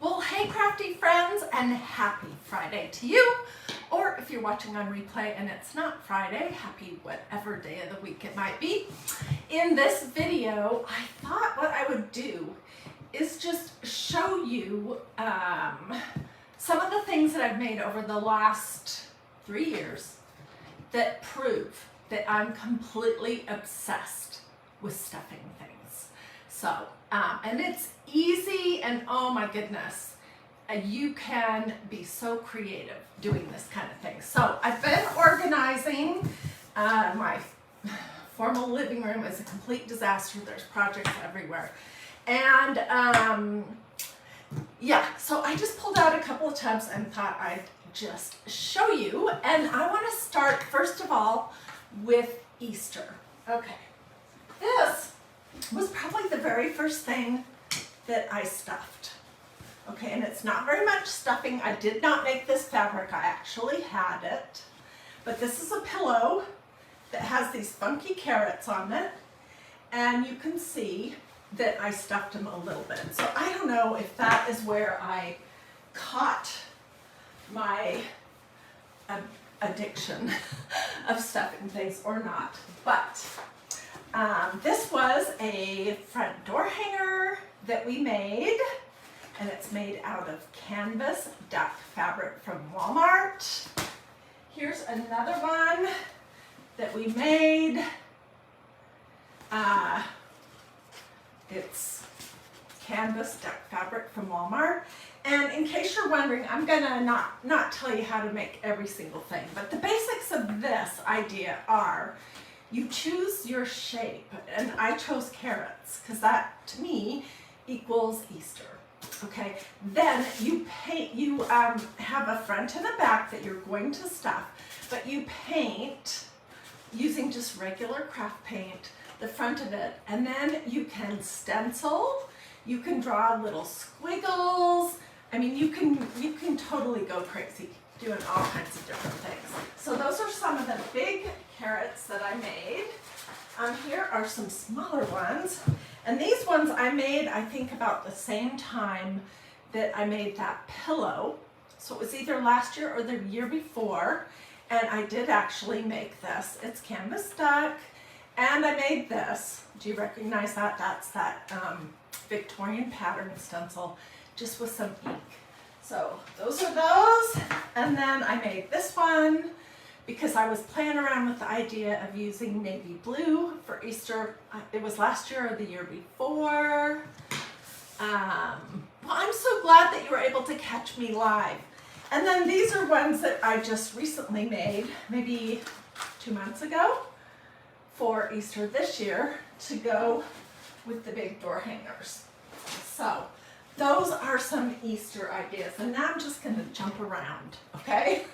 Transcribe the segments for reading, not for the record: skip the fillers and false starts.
Well, hey crafty friends, and happy Friday to you. Or if you're watching on replay and it's not Friday, happy whatever day of the week it might be. In this video, I thought what I would do is just show you some of the things that I've made over the last 3 years that prove that I'm completely obsessed with stuffing things. So, and it's easy, and oh my goodness, you can be so creative doing this kind of thing. So I've been organizing. My formal living room is a complete disaster. There's projects everywhere. And yeah, so I just pulled out a couple of tubs and thought I'd just show you. And I want to start first of all with Easter. Okay, this was probably the very first thing that I stuffed. Okay, and it's not very much stuffing. I did not make this fabric. I actually had it. But this is a pillow that has these funky carrots on it. And you can see that I stuffed them a little bit. So I don't know if that is where I caught my addiction of stuffing things or not. But this was a front door hanger that we made, and it's made out of canvas duck fabric from Walmart. Here's another one that we made. It's canvas duck fabric from Walmart. And in case you're wondering, I'm gonna not tell you how to make every single thing, but the basics of this idea are you choose your shape, and I chose carrots because that to me equals Easter. Okay, then you paint, you have a front and a back that you're going to stuff, but you paint using just regular craft paint the front of it, and then you can stencil, you can draw little squiggles. I mean, you can totally go crazy doing all kinds of different things. So those are some of the big carrots that I made. Here are some smaller ones. And these ones I made, I think, about the same time that I made that pillow. So it was either last year or the year before. And I did actually make this. It's canvas duck. And I made this. Do you recognize that? That's that Victorian pattern stencil, just with some ink. So those are those. And then I made this one because I was playing around with the idea of using navy blue for Easter. It was last year or the year before. Well, I'm so glad that you were able to catch me live. And then these are ones that I just recently made, maybe 2 months ago, for Easter this year to go with the big door hangers. So those are some Easter ideas. And now I'm just going to jump around, okay?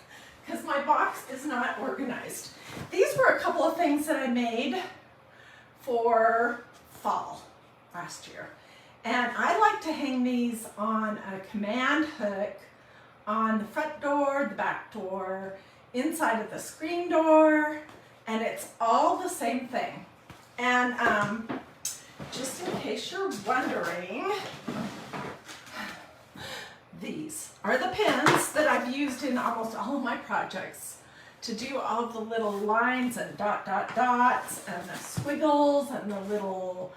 Because my box is not organized. These were a couple of things that I made for fall last year. And I like to hang these on a command hook on the front door, the back door, inside of the screen door, and it's all the same thing. And just in case you're wondering, these are the pins that I've used in almost all of my projects to do all of the little lines and dots and the squiggles and the little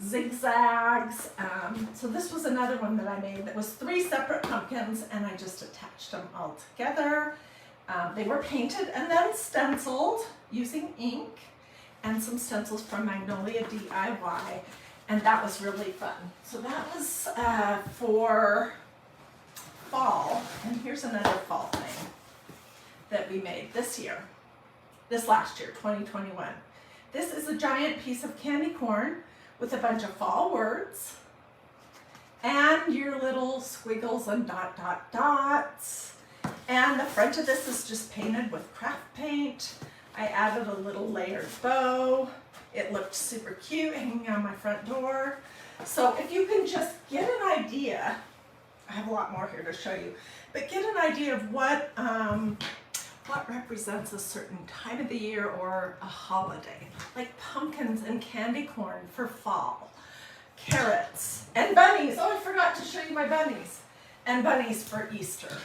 zigzags. So this was another one that I made that was 3 separate pumpkins, and I just attached them all together. They were painted and then stenciled using ink and some stencils from Magnolia DIY, and that was really fun. So that was for fall. And here's another fall thing that we made this last year, 2021. This is a giant piece of candy corn with a bunch of fall words and your little squiggles and dots. And the front of this is just painted with craft paint. I added a little layered bow. It looked super cute hanging on my front door. So if you can just get an idea, I have a lot more here to show you, but get an idea of what represents a certain time of the year or a holiday, like pumpkins and candy corn for fall, carrots and bunnies. Oh, I forgot to show you my bunnies. and bunnies for Easter,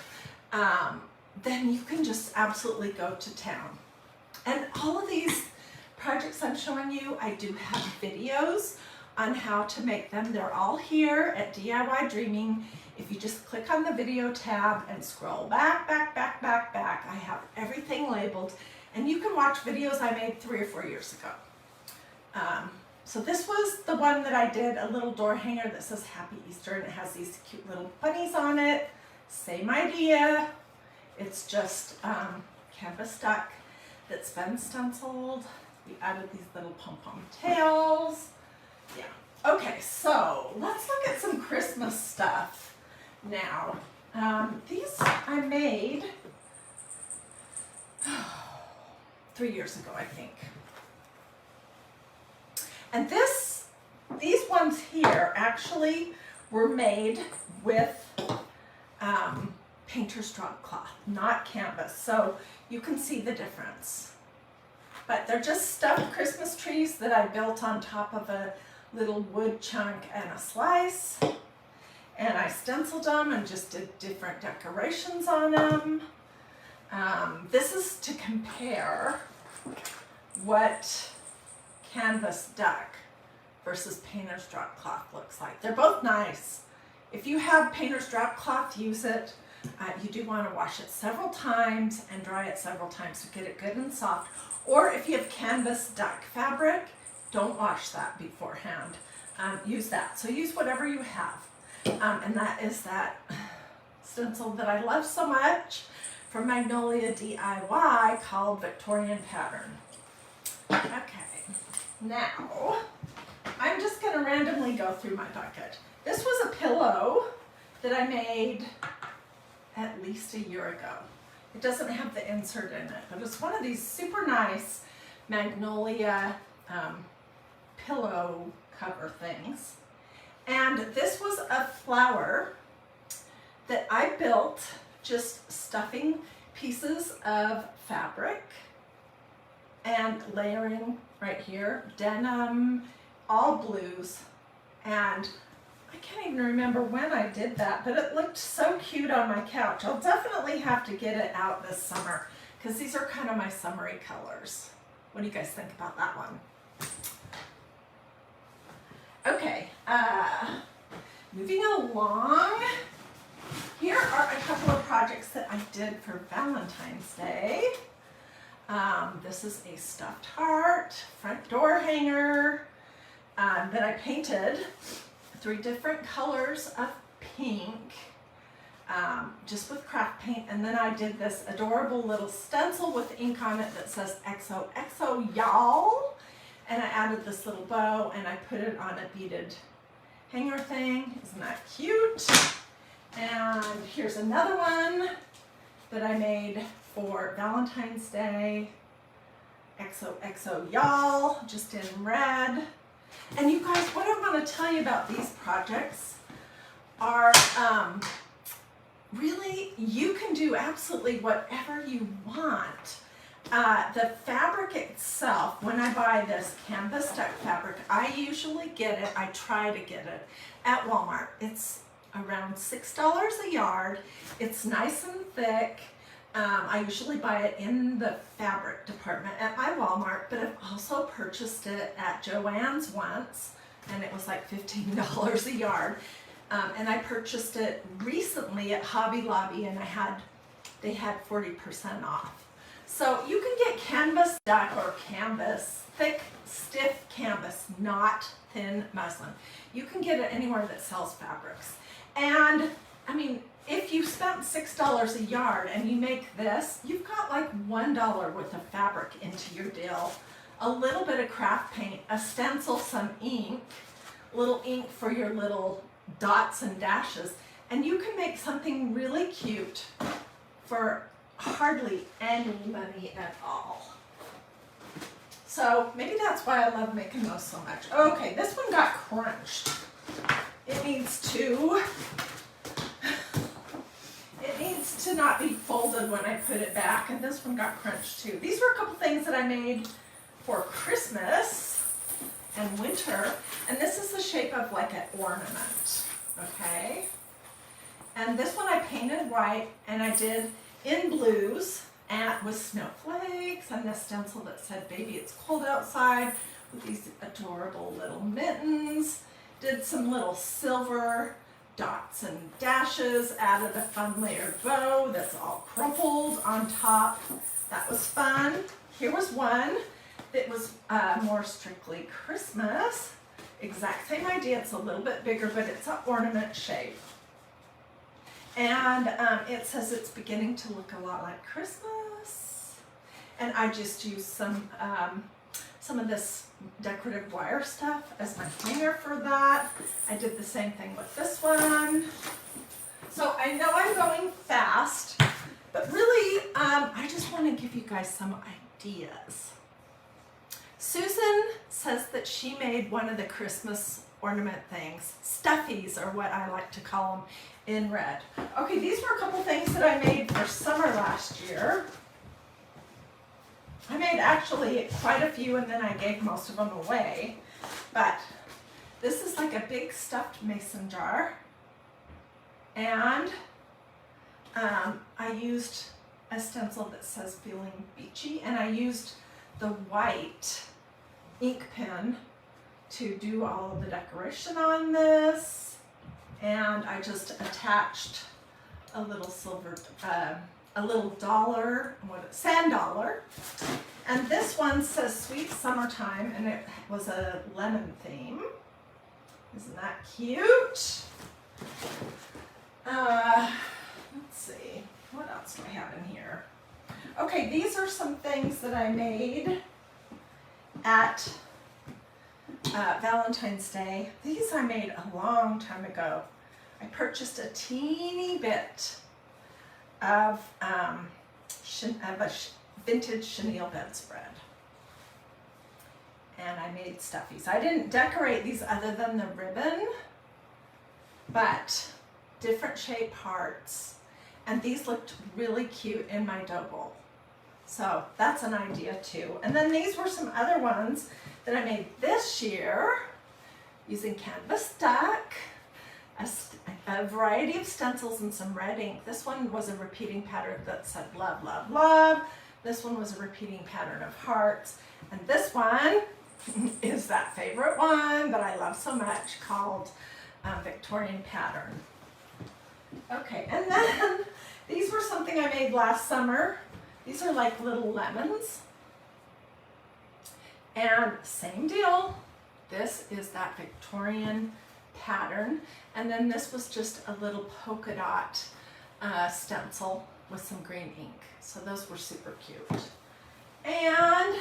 then you can just absolutely go to town. And all of these projects I'm showing you, I do have videos on how to make them. They're all here at DiyDreaming. If you just click on the video tab and scroll back, I have everything labeled, and you can watch videos I made 3 or 4 years ago. So this was the one that I did, a little door hanger that says Happy Easter, and it has these cute little bunnies on it. Same idea. It's just canvas duck that's been stenciled. We added these little pom-pom tails. Yeah. Okay, so let's look at some Christmas stuff now. These I made 3 years ago, I think. And these ones here actually were made with painter's drop cloth, not canvas. So you can see the difference. But they're just stuffed Christmas trees that I built on top of a little wood chunk and a slice. And I stenciled them and just did different decorations on them. This is to compare what canvas duck versus painter's drop cloth looks like. They're both nice. If you have painter's drop cloth, use it. You do want to wash it several times and dry it several times to get it good and soft. Or if you have canvas duck fabric, don't wash that beforehand. Use that. So use whatever you have. And that is that stencil that I love so much from Magnolia DIY called Victorian Pattern. Okay, now I'm just going to randomly go through my bucket. This was a pillow that I made at least a year ago. It doesn't have the insert in it, but it's one of these super nice Magnolia pillow cover things. And this was a flower that I built just stuffing pieces of fabric and layering right here, denim, all blues. And I can't even remember when I did that, but it looked so cute on my couch. I'll definitely have to get it out this summer because these are kind of my summery colors. What do you guys think about that one? Okay, moving along. Here are a couple of projects that I did for Valentine's Day. This is a stuffed heart, front door hanger that I painted 3 different colors of pink, just with craft paint, and then I did this adorable little stencil with ink on it that says XOXO y'all, and I added this little bow and I put it on a beaded hanger thing. Isn't that cute? And here's another one that I made for Valentine's Day. XOXO y'all, just in red. And you guys, what I want to tell you about these projects are really, you can do absolutely whatever you want. The fabric itself, when I buy this canvas duck fabric, I usually get it, I try to get it at Walmart. It's around $6 a yard. It's nice and thick. I usually buy it in the fabric department at my Walmart, but I've also purchased it at Joann's once, and it was like $15 a yard. And I purchased it recently at Hobby Lobby, and they had 40% off. So you can get canvas duck or canvas, thick, stiff canvas, not thin muslin. You can get it anywhere that sells fabrics. And I mean, if you spent $6 a yard and you make this, you've got like $1 worth of fabric into your deal, a little bit of craft paint, a stencil, some ink, little ink for your little dots and dashes, and you can make something really cute for hardly any money at all. So maybe that's why I love making those so much. Okay, this one got crunched. It needs to not be folded when I put it back, and this one got crunched too. These were a couple things that I made for Christmas and winter, and this is the shape of like an ornament, okay? And And this one I painted white, and I did in blues and with snowflakes, and this stencil that said "Baby, it's cold outside," with these adorable little mittens. Did some little silver dots and dashes, added a fun layered bow that's all crumpled on top. That was fun. Here was one that was more strictly Christmas. Exact same idea, it's a little bit bigger, but it's an ornament shape. And it says it's beginning to look a lot like Christmas. And I just used some of this decorative wire stuff as my hanger for that. I did the same thing with this one. So I know I'm going fast, but really I just want to give you guys some ideas. Susan says that she made one of the Christmas ornament things. Stuffies are what I like to call them in red. Okay, these were a couple things that I made for summer last year. I made actually quite a few, and then I gave most of them away. But this is like a big stuffed mason jar. And I used a stencil that says "Feeling Beachy," and I used the white ink pen to do all of the decoration on this. And I just attached a little silver, a little dollar, sand dollar. And this one says "Sweet Summertime," and it was a lemon theme. Isn't that cute? Let's see, what else do I have in here? Okay, these are some things that I made at Valentine's Day. These I made a long time ago. I purchased a teeny bit of a vintage chenille bedspread. And I made stuffies. I didn't decorate these other than the ribbon, but different shape hearts. And these looked really cute in my dough bowl. So that's an idea too. And then these were some other ones that I made this year using canvas duck, a variety of stencils and some red ink. This one was a repeating pattern that said "Love, Love, Love." This one was a repeating pattern of hearts. And this one is that favorite one that I love so much called Victorian Pattern. Okay, and then these were something I made last summer. These are like little lemons. And same deal. This is that Victorian pattern. And then this was just a little polka dot stencil with some green ink. So those were super cute. And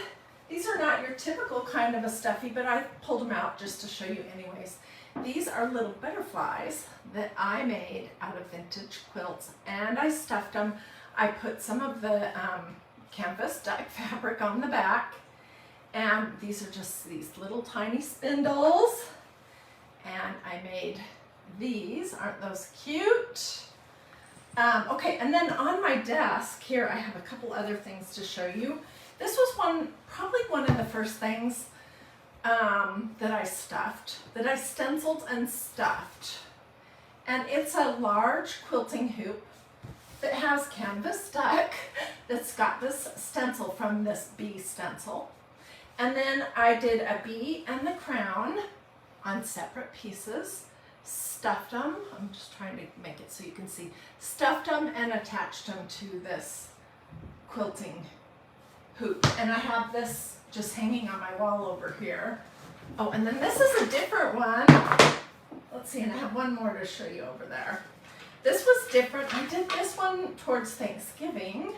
these are not your typical kind of a stuffy, but I pulled them out just to show you anyways. These are little butterflies that I made out of vintage quilts, and I stuffed them. I put some of the canvas duck fabric on the back, and these are just these little tiny spindles. And I made these. Aren't those cute? Okay, and then on my desk here, I have a couple other things to show you. This was probably one of the first things that I stuffed, that I stenciled and stuffed. And it's a large quilting hoop that has canvas duck that's got this stencil from this bee stencil. And then I did a bee and the crown on separate pieces, stuffed them. I'm just trying to make it so you can see. Stuffed them and attached them to this quilting hoop. And I have this just hanging on my wall over here. Oh, and then this is a different one. Let's see, and I have one more to show you over there. This was different. I did this one towards Thanksgiving,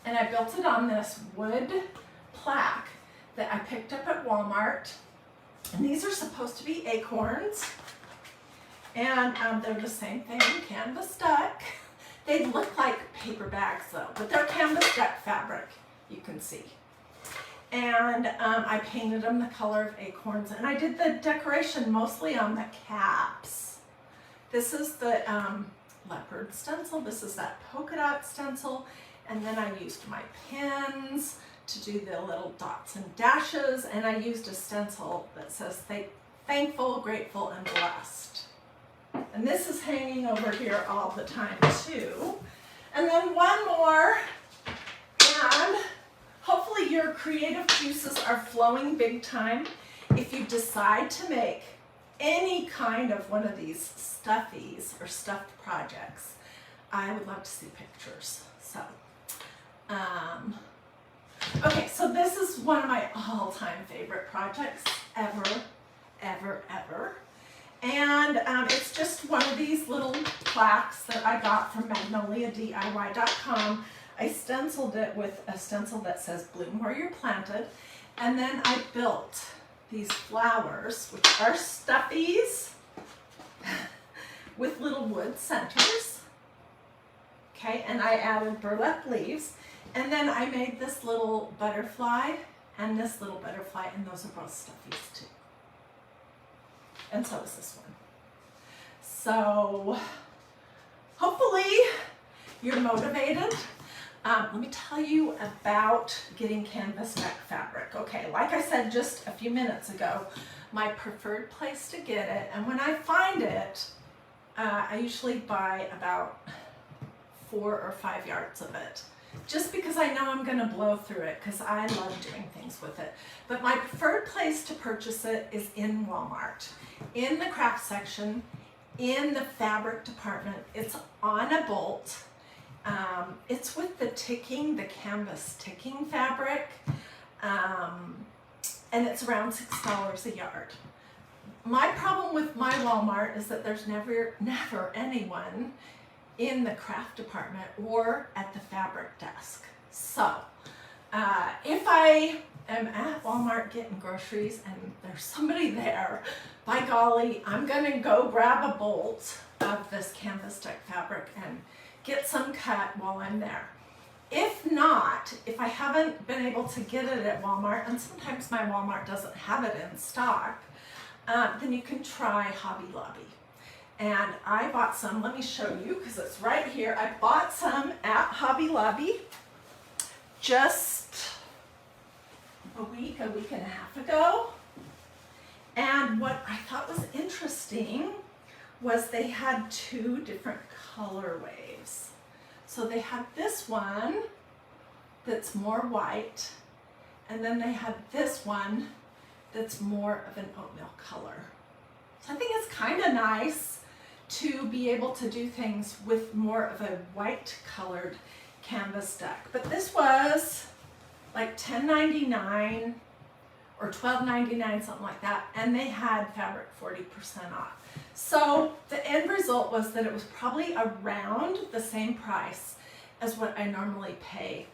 and I built it on this wood plaque that I picked up at Walmart. And these are supposed to be acorns. And they're the same thing, canvas duck. They look like paper bags though, but they're canvas duck fabric, you can see. And I painted them the color of acorns, and I did the decoration mostly on the caps. This is the leopard stencil. This is that polka dot stencil. And then I used my pins to do the little dots and dashes, and I used a stencil that says thankful, grateful, and blessed. And this is hanging over here all the time too. And then one more, and hopefully your creative juices are flowing big time. If you decide to make any kind of one of these stuffies or stuffed projects, I would love to see pictures. So, okay, so this is one of my all-time favorite projects ever. And it's just one of these little plaques that I got from MagnoliaDIY.com. I stenciled it with a stencil that says bloom where you're planted. And then I built these flowers, which are stuffies with little wood centers. Okay, and I added burlap leaves. And then I made this little butterfly and this little butterfly, and those are both stuffies too. And so is this one. So hopefully you're motivated. Let me tell you about getting canvas back fabric. Okay, like I said just a few minutes ago, my preferred place to get it, and when I find it, I usually buy about 4 or 5 yards of it, just because I know I'm going to blow through it, because I love doing things with it. But my preferred place to purchase it is in Walmart, in the craft section, in the fabric department. It's on a bolt. It's with the canvas ticking fabric, and it's around $6 a yard. My problem with my Walmart is that there's never anyone in the craft department or at the fabric desk. So if I am at Walmart getting groceries and there's somebody there, by golly, I'm gonna go grab a bolt of this canvas stick fabric and get some cut while I'm there. If not, if I haven't been able to get it at Walmart, and sometimes my Walmart doesn't have it in stock, then you can try Hobby Lobby. And I bought some, let me show you, because it's right here. I bought some at Hobby Lobby just a week and a half ago. And what I thought was interesting was they had 2 different colorways. So they had this one that's more white, and then they had this one that's more of an oatmeal color. So I think it's kind of nice to be able to do things with more of a white colored canvas deck. But this was like $10.99 or $12.99, something like that, and they had fabric 40% off. So the end result was that it was probably around the same price as what I normally pay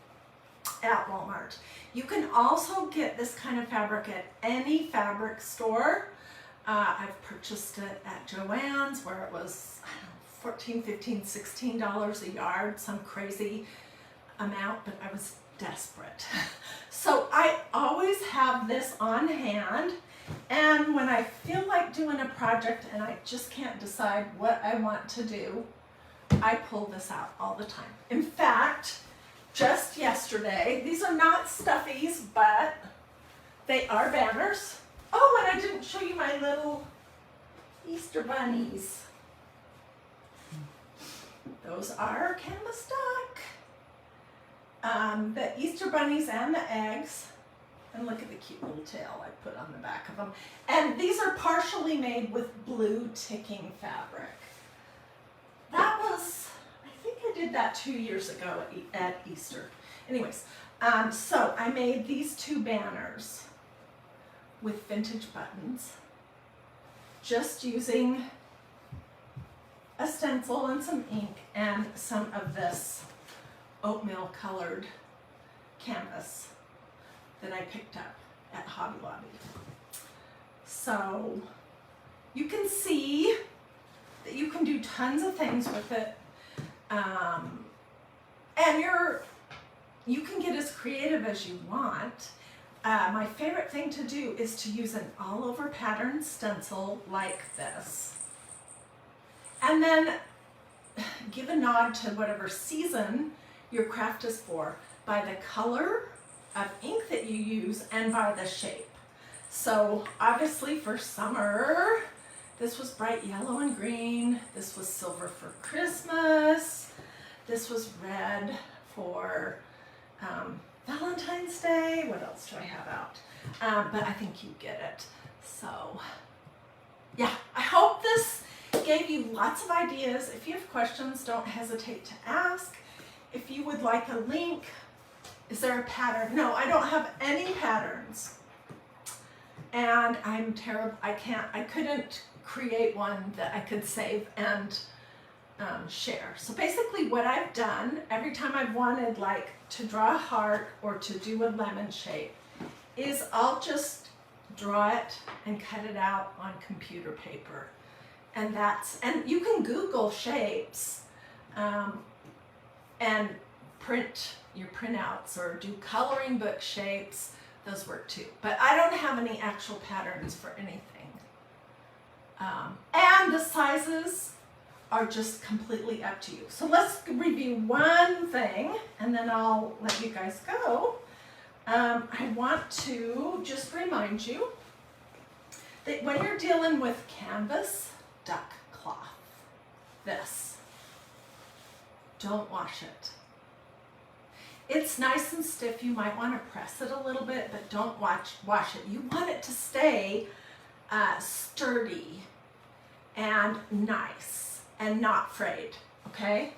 at Walmart. You can also get this kind of fabric at any fabric store. I've purchased it at Joann's, where it was, I don't know, $14, $15, $16 a yard, some crazy amount, but I was desperate. So I always have this on hand, and when I feel like doing a project and I just can't decide what I want to do, I pull this out all the time. In fact, just yesterday, these are not stuffies, but they are banners. Oh, and I didn't show you my little Easter bunnies. Those are canvas stock. The Easter bunnies and the eggs. And look at the cute little tail I put on the back of them. And these are partially made with blue ticking fabric. That was, I think I did that 2 years ago at Easter. Anyways, so I made these 2 banners with vintage buttons, just using a stencil and some ink and some of this oatmeal colored canvas that I picked up at Hobby Lobby. So you can see that you can do tons of things with it, and you can get as creative as you want. My favorite thing to do is to use an all-over pattern stencil like this, and then give a nod to whatever season your craft is for by the color of ink that you use and by the shape. So obviously for summer, This was bright yellow and green. This was silver for Christmas. This was red for Valentine's Day. What else do I have out? But I think you get it. So yeah, I hope this gave you lots of ideas. If you have questions, don't hesitate to ask. If you would like a link, is there a pattern? No, I don't have any patterns. And I'm terrible. I couldn't create one that I could save and share. So basically what I've done, every time I've wanted like to draw a heart or to do a lemon shape, is I'll just draw it and cut it out on computer paper. And you can Google shapes and print your printouts or do coloring book shapes. Those work too. But I don't have any actual patterns for anything. And the sizes are just completely up to you. So let's review one thing and then I'll let you guys go. I want to just remind you that when you're dealing with canvas duck cloth, don't wash it. It's nice and stiff. You might want to press it a little bit, but don't wash it. You want it to stay sturdy and nice and not frayed, okay?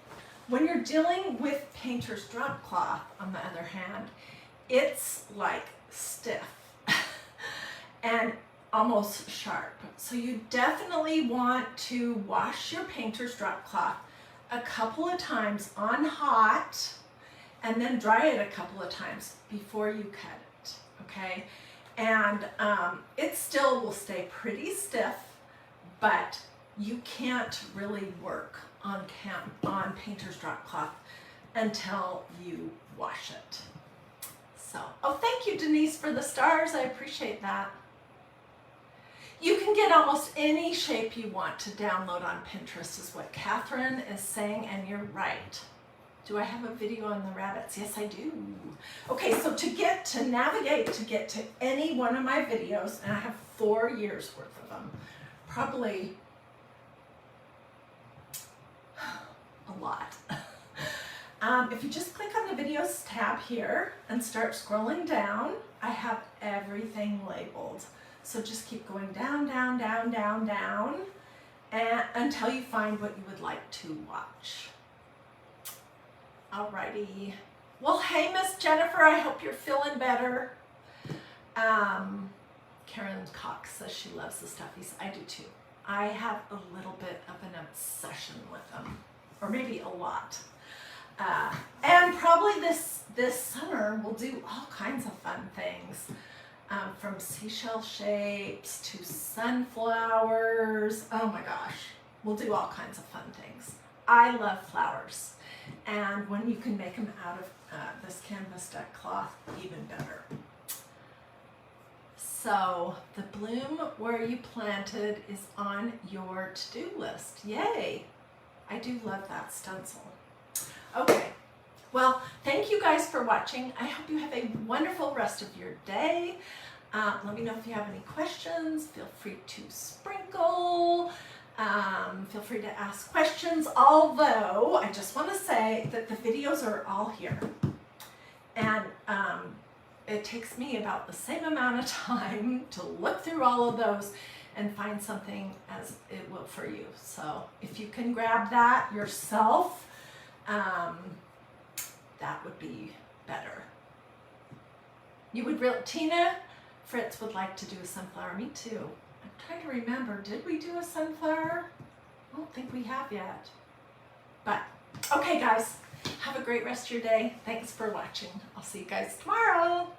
When you're dealing with painter's drop cloth, on the other hand, it's like stiff and almost sharp. So you definitely want to wash your painter's drop cloth a couple of times on hot and then dry it a couple of times before you cut it, okay? And it still will stay pretty stiff, but you can't really work on painter's drop cloth until you wash it. So, oh, thank you, Denise, for the stars. I appreciate that. You can get almost any shape you want to download on Pinterest, is what Catherine is saying, and you're right. Do I have a video on the rabbits? Yes, I do. Okay, so to navigate to any one of my videos, and I have 4 years worth of them, probably a lot. If you just click on the videos tab here and start scrolling down, I have everything labeled. So just keep going down, down, down, down, down, and until you find what you would like to watch. Alrighty. Well, hey, Miss Jennifer, I hope you're feeling better. Karen Cox says she loves the Stuffies. I do too. I have a little bit of an obsession with them, or maybe a lot. And probably this summer we'll do all kinds of fun things, from seashell shapes to sunflowers. Oh my gosh, we'll do all kinds of fun things. I love flowers, and when you can make them out of this canvas duck cloth, even better. So the bloom where you planted is on your to-do list. Yay! I do love that stencil. Okay, well, thank you guys for watching. I hope you have a wonderful rest of your day. Let me know if you have any questions. Feel free to sprinkle. Feel free to ask questions, although I just want to say that the videos are all here. And it takes me about the same amount of time to look through all of those and find something as it will for you. So if you can grab that yourself, that would be better. Tina Fritz would like to do a sunflower. Me too. I'm trying to remember, did we do a sunflower? I don't think we have yet. But, okay guys, have a great rest of your day. Thanks for watching. I'll see you guys tomorrow.